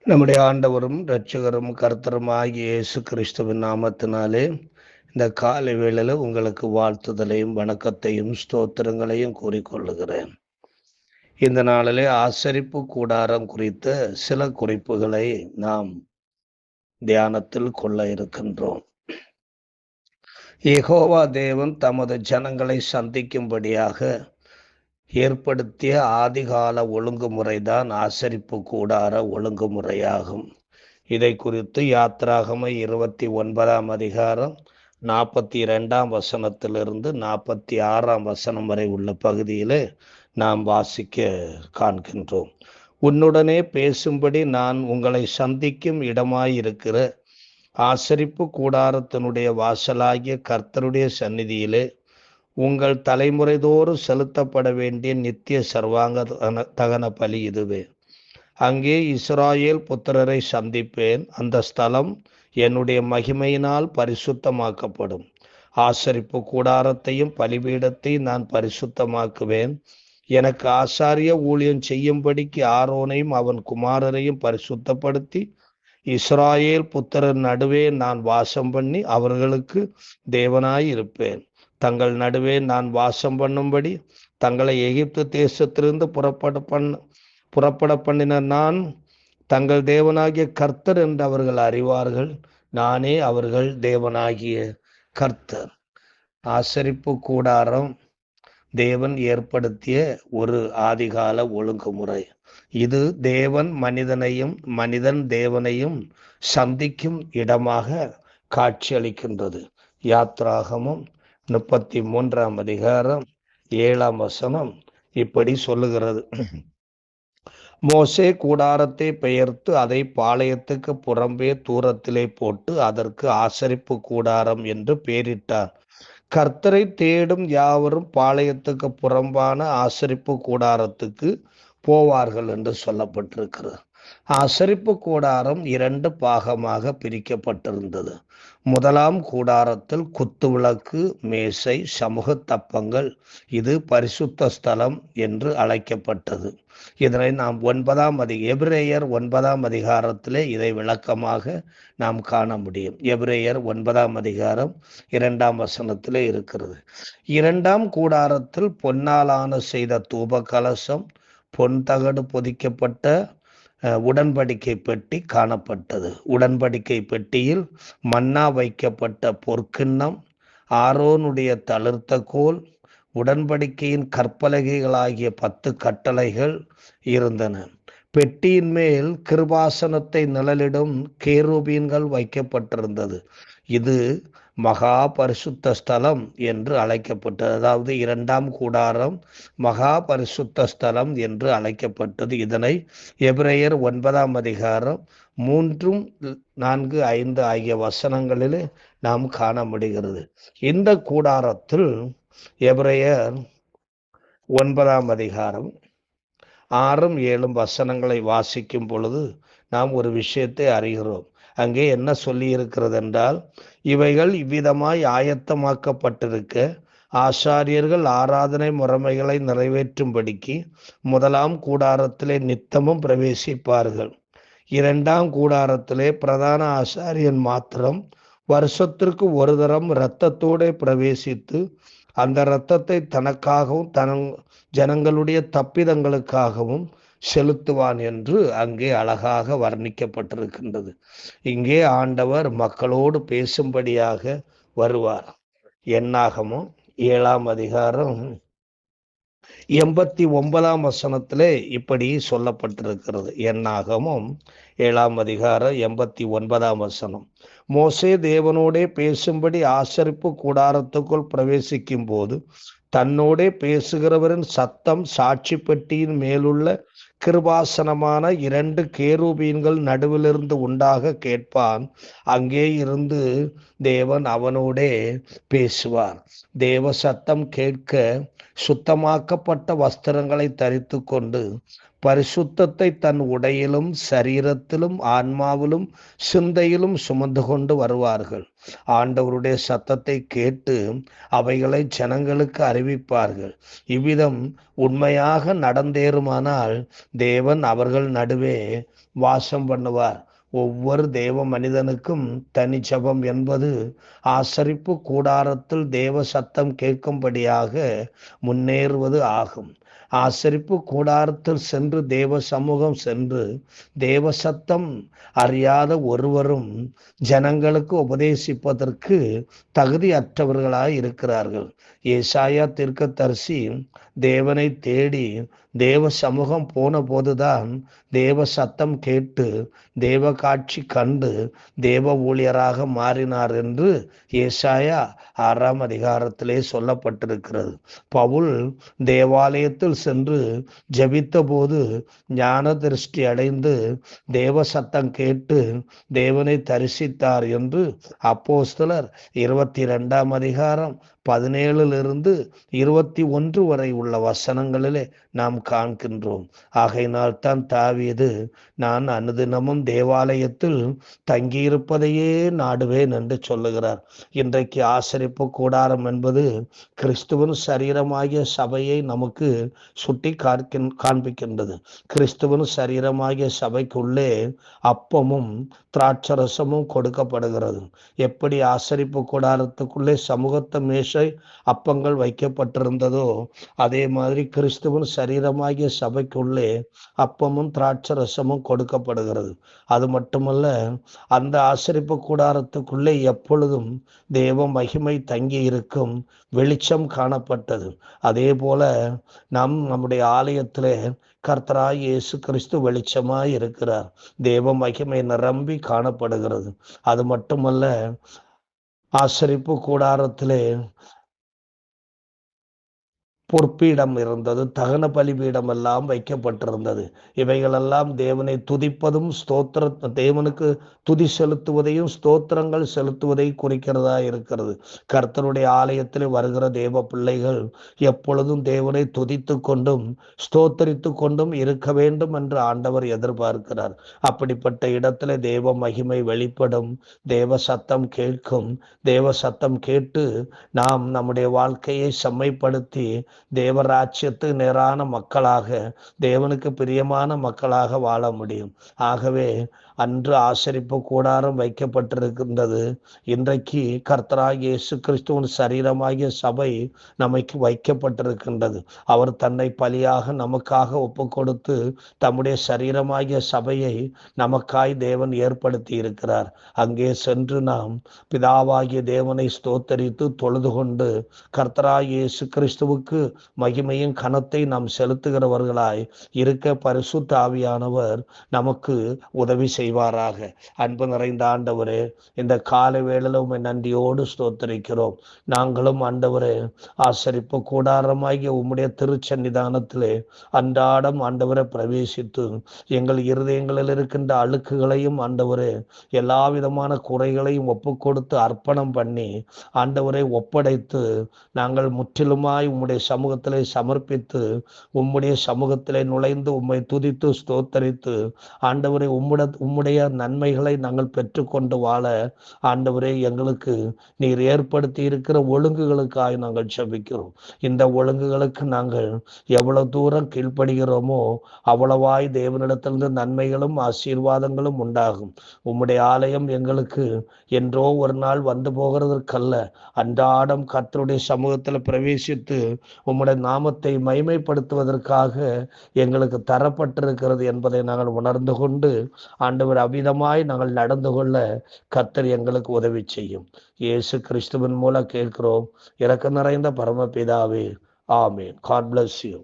நம்முடைய ஆண்டவரும் இரட்சகரும் கர்த்தரும் ஆகிய இயேசு கிறிஸ்துவின் நாமத்தினாலே இந்த காலை வேளையில உங்களுக்கு வாழ்த்துதலையும் வணக்கத்தையும் ஸ்தோத்திரங்களையும் கூறிக்கொள்ளுகிறேன். இந்த நாளிலே ஆசரிப்பு கூடாரம் குறித்த சில குறிப்புகளை நாம் தியானத்தில் கொள்ள இருக்கின்றோம். யெகோவா தேவன் தமது ஜனங்களை சந்திக்கும்படியாக ஏற்படுத்திய ஆதிகால ஒழுங்குமுறைதான் ஆசரிப்பு கூடார ஒழுங்குமுறையாகும். இதை குறித்து யாத்ராகம 29ஆம் அதிகாரம் 42ஆம் வசனத்திலிருந்து 46ஆம் வசனம் வரை உள்ள பகுதியிலே நாம் வாசிக்க காண்கின்றோம். உன்னுடனே பேசும்படி நான் உங்களை சந்திக்கும் இடமாயிருக்கிற ஆசரிப்பு கூடாரத்தினுடைய வாசலாகிய கர்த்தருடைய சந்நிதியிலே உங்கள் தலைமுறைதோறும் செலுத்தப்பட வேண்டிய நித்திய சர்வாங்க தகன பலி இதுவே. அங்கே இஸ்ராயேல் புத்திரரை சந்திப்பேன். அந்த ஸ்தலம் என்னுடைய மகிமையினால் பரிசுத்தமாக்கப்படும். ஆசரிப்பு கூடாரத்தையும் பலிபீடத்தையும் நான் பரிசுத்தமாக்குவேன். எனக்கு ஆசாரிய ஊழியம் செய்யும்படிக்கு ஆரோனையும் அவன் குமாரரையும் பரிசுத்தப்படுத்தி இஸ்ராயேல் புத்திரர் நடுவே நான் வாசம் பண்ணி அவர்களுக்கு தேவனாய் இருப்பேன். தங்கள் நடுவே நான் வாசம் பண்ணும்படி தங்களை எகிப்து தேசத்திலிருந்து புறப்பட பண்ணின நான் தங்கள் தேவனாகிய கர்த்தர் என்று அவர்கள் அறிவார்கள். நானே அவர்கள் தேவனாகிய கர்த்தர். ஆசரிப்பு கூடாரம் தேவன் ஏற்படுத்திய ஒரு ஆதிகால ஒழுங்குமுறை. இது தேவன் மனிதனையும் மனிதன் தேவனையும் சந்திக்கும் இடமாக காட்சியளிக்கின்றது. யாத்ராகமம் 33ஆம் அதிகாரம் 7ஆம் வசனம் இப்படி சொல்லுகிறது. மோசே கூடாரத்தை பெயர்த்து அதை பாளையத்துக்கு புறம்பே தூரத்திலே போட்டு அதற்கு ஆசரிப்பு கூடாரம் என்று பெயரிட்டார். கர்த்தரை தேடும் யாவரும் பாளையத்துக்கு புறம்பான ஆசரிப்பு கூடாரத்துக்கு போவார்கள் என்று சொல்லப்பட்டிருக்கிறது. ஆசரிப்பு கூடாரம் 2 பாகமாக பிரிக்கப்பட்டிருந்தது. முதலாம் கூடாரத்தில் குத்துவிளக்கு, மேசை, சமூக தப்பங்கள், இது பரிசுத்த ஸ்தலம் என்று அழைக்கப்பட்டது. இதனை நாம் எபிரேயர் 9ஆம் அதிகாரத்திலே இதை விளக்கமாக நாம் காண முடியும். எபிரேயர் 9ஆம் அதிகாரம் 2ஆம் வசனத்திலே இருக்கிறது. 2ஆம் கூடாரத்தில் பொன்னாலான செய்த தூப கலசம், பொன் தகடு பொதிக்கப்பட்ட உடன்படிக்கை பெட்டி காணப்பட்டது. உடன்படிக்கை பெட்டியில் மன்னா வைக்கப்பட்ட பொற்கிண்ணம், ஆரோனுடைய தளிர்த்த கோல், உடன்படிக்கையின் கற்பலகைகளாகிய 10 கட்டளைகள் இருந்தன. பெட்டியின் மேல் கிருபாசனத்தை நிழலிடும் கேருபீன்கள் வைக்கப்பட்டிருந்தது. இது மகா பரிசுத்த ஸ்தலம் என்று அழைக்கப்பட்டது. அதாவது 2ஆம் கூடாரம் மகா பரிசுத்த ஸ்தலம் என்று அழைக்கப்பட்டது. இதனை எபிரேயர் 9ஆம் அதிகாரம் 3, 4, 5 ஆகிய வசனங்களில் நாம் காண முடிகிறது. இந்த கூடாரத்தில் எபிரேயர் 9ஆம் அதிகாரம் 6, 7 வசனங்களை வாசிக்கும் பொழுது நாம் ஒரு விஷயத்தை அறிகிறோம். அங்கே என்ன சொல்லி இருக்கிறது என்றால், இவைகள் இவ்விதமாய் ஆயத்தமாக்கப்பட்டிருக்க ஆசாரியர்கள் ஆராதனை முறைமைகளை நிறைவேற்றும்படிக்கு முதலாம் கூடாரத்திலே நித்தமும் பிரவேசிப்பார்கள். 2ஆம் கூடாரத்திலே பிரதான ஆசாரியன் மாத்திரம் வருஷத்திற்கு ஒரு தரம் இரத்தத்தோடு பிரவேசித்து அந்த இரத்தத்தை தனக்காகவும் ஜனங்களுடைய தப்பிதங்களுக்காகவும் செலுத்துவான் என்று அங்கே அழகாக வர்ணிக்கப்பட்டிருக்கின்றது. இங்கே ஆண்டவர் மக்களோடு பேசும்படியாக வருவார். என்னாகமம் 7ஆம் அதிகாரம் 89ஆம் வசனத்திலே இப்படி சொல்லப்பட்டிருக்கிறது. என்னாகமம் 7ஆம் அதிகாரம் 89ஆம் வசனம். மோசே தேவனோடே பேசும்படி ஆசரிப்பு கூடாரத்துக்குள் பிரவேசிக்கும் போது தன்னோடே பேசுகிறவரின் சத்தம் சாட்சி பெட்டியின் மேலுள்ள கிருபாசனமான 2 கேருபீன்கள் நடுவிலிருந்து உண்டாக கேட்பான். அங்கே இருந்து தேவன் அவனோடே பேசுவார். தேவ சத்தம் கேட்க சுத்தமாக்கப்பட்ட வஸ்திரங்களை தரித்து கொண்டு பரிசுத்தத்தை தன் உடையிலும் சரீரத்திலும் ஆன்மாவிலும் சிந்தையிலும் சுமந்து கொண்டு வருவார்கள். ஆண்டவருடைய சத்தத்தை கேட்டு அவைகளை ஜனங்களுக்கு அறிவிப்பார்கள். இவ்விதம் உண்மையாக நடந்தேறுமானால் தேவன் அவர்கள் நடுவே வாசம் பண்ணுவார். ஒவ்வொரு தேவ மனிதனுக்கும் தனி ஜெபம் என்பது ஆசரிப்பு கூடாரத்தில் தேவ சத்தம் கேட்கும்படியாக முன்னேறுவது ஆகும். ஆசரிப்பு கூடாரத்தில் சென்று தேவ சமூகம் சென்று தேவ சத்தம் அறியாத ஒருவரும் ஜனங்களுக்கு உபதேசிப்பதற்கு தகுதியற்றவர்களாய் இருக்கிறார்கள். ஏசாயா தீர்க்கதரிசி தேவனை தேடி தேவ சமூகம் போன போதுதான் தேவ சத்தம் கேட்டு தேவ காட்சி கண்டு தேவ ஊழியராக மாறினார் என்று ஏசாயா 6ஆம் அதிகாரத்திலே சொல்லப்பட்டிருக்கிறது. பவுல் தேவாலயத்தில் சென்று ஜெபித்த போது ஞான திருஷ்டி அடைந்து தேவ சத்தம் கேட்டு தேவனை தரிசித்தார் என்று அப்போஸ்தலர் 22ஆம் அதிகாரம் 17 21 வரை உள்ள வசனங்களிலே நாம் காண்கின்றோம். ஆகையினால் தான் தாவீது, நான் அனுதினமும் தேவாலயத்தில் தங்கியிருப்பதையே நாடுவேன் என்று சொல்லுகிறார். இன்றைக்கு ஆசரிப்பு கூடாரம் என்பது கிறிஸ்துவின் சரீரமாகிய சபையை நமக்கு சுட்டி காண்பிக்கின்றது. கிறிஸ்துவின் சரீரமாகிய சபைக்குள்ளே அப்பமும் திராட்சரசமும் கொடுக்கப்படுகிறது. எப்படி ஆசரிப்பு கூடாரத்துக்குள்ளே சமூகத்த மேசை அப்பங்கள் வைக்கப்பட்டிருந்ததோ அதே மாதிரி கிறிஸ்துவின் சரீரமாகிய சபைக்குள்ளே அப்பமும் திராட்சரசமும் கொடுக்கப்படுகிறது. அது மட்டுமல்ல, அந்த ஆசரிப்பு கூடாரத்துக்குள்ளே எப்பொழுதும் தேவ மகிமை தங்கி இருக்கும் வெளிச்சம் காணப்பட்டது. அதே போல நம்முடைய ஆலயத்திலே கர்த்தராய் இயேசு கிறிஸ்து வெளிச்சமாய் இருக்கிறார். தேவ மகிமை நிரம்பி காணப்படுகிறது. அது மட்டுமல்ல, ஆசரிப்பு கூடாரத்திலே பொற்பீடம் இருந்தது, தகன பலிபீடம் எல்லாம் வைக்கப்பட்டிருந்தது. இவைகளெல்லாம் தேவனை துதிப்பதும் தேவனுக்கு துதி செலுத்துவதையும் ஸ்தோத்திரங்கள் செலுத்துவதை குறிக்கிறதா இருக்கிறது. கர்த்தருடைய ஆலயத்தில் வருகிற தேவ பிள்ளைகள் எப்பொழுதும் தேவனை துதித்து கொண்டும் ஸ்தோத்தரித்து கொண்டும் இருக்க வேண்டும் என்று ஆண்டவர் எதிர்பார்க்கிறார். அப்படிப்பட்ட இடத்துல தேவ மகிமை வெளிப்படும், தேவ சத்தம் கேட்கும். தேவ சத்தம் கேட்டு நாம் நம்முடைய வாழ்க்கையை செம்மைப்படுத்தி தேவராட்சியத்து நேரான மக்களாக, தேவனுக்கு பிரியமான மக்களாக வாழ முடியும். ஆகவே அன்று ஆசரிப்பு கூடாரம் வைக்கப்பட்டிருக்கின்றது. இன்றைக்கு கர்த்தராகிய இயேசு கிறிஸ்துவின் சரீரமாகிய சபை நமக்கு வைக்கப்பட்டிருக்கின்றது. அவர் தன்னை பலியாக நமக்காக ஒப்பு கொடுத்து தம்முடைய சரீரமாகிய சபையை நமக்காய் தேவன் ஏற்படுத்தி இருக்கிறார். அங்கே சென்று நாம் பிதாவாகிய தேவனை ஸ்தோத்தரித்து தொழுது கொண்டு கர்த்தராகிய இயேசு கிறிஸ்துவுக்கு மகிமையும் கனத்தை நாம் செலுத்துகிறவர்களாய் இருக்க பரிசுத்த ஆவியானவர் நமக்கு உதவி செய்வாராக. அன்பு நிறைந்த ஆண்டவரே, இந்த காலை வேளையில உம்மை நன்றியோடு ஸ்தோத்தரிக்கிறோம். நாங்களும் ஆண்டவரே ஆசரிப்பு கூடாரமாகிய உம்முடைய திருச்சன்னிதானத்திலே அன்றாடம் ஆண்டவரை பிரவேசித்து எங்கள் இருதயங்களில் இருக்கின்ற அழுக்குகளையும் ஆண்டவரே எல்லா விதமான குறைகளையும் ஒப்பு கொடுத்து அர்ப்பணம் பண்ணி ஆண்டவரை ஒப்படைத்து நாங்கள் முற்றிலுமாய் உம்முடைய சமூகத்திலே சமர்ப்பித்து உம்முடைய சமூகத்திலே நுழைந்து உம்மை துதித்து ஸ்தோத்தரித்து ஆண்டவரை உம்முடைய நன்மைகளை நாங்கள் பெற்றுக்கொண்டு வாழ ஆண்டவரே எங்களுக்கு நீர் ஏற்படுத்தி இருக்கிற ஒழுங்குகளுக்காக நாங்கள் ஜெபிக்கிறோம். இந்த ஒழுங்குகளுக்கு நாங்கள் எவ்வளவு தூரம் கீழ்ப்படுகிறோமோ அவ்வளவாய் தேவனிடத்திலிருந்து நன்மைகளும் ஆசீர்வாதங்களும் உண்டாகும். உம்முடைய ஆலயம் எங்களுக்கு என்றோ ஒரு நாள் வந்து போகிறதற்கல்ல, அன்றாடம் கர்த்தருடைய சமூகத்தில் பிரவேசித்து உம்முடைய நாமத்தை மகிமைப்படுத்துவதற்காக எங்களுக்கு தரப்பட்டிருக்கிறது என்பதை நாங்கள் உணர்ந்து கொண்டு ஆண்டவர் அவ்விதமாய் நாங்கள் நடந்து கொள்ள கர்த்தர் எங்களுக்கு உதவி செய்யும். இயேசு கிறிஸ்துவின் மூலம் கேட்கிறோம் இரக்கம் நிறைந்த பரமபிதாவே, ஆமென். God bless you.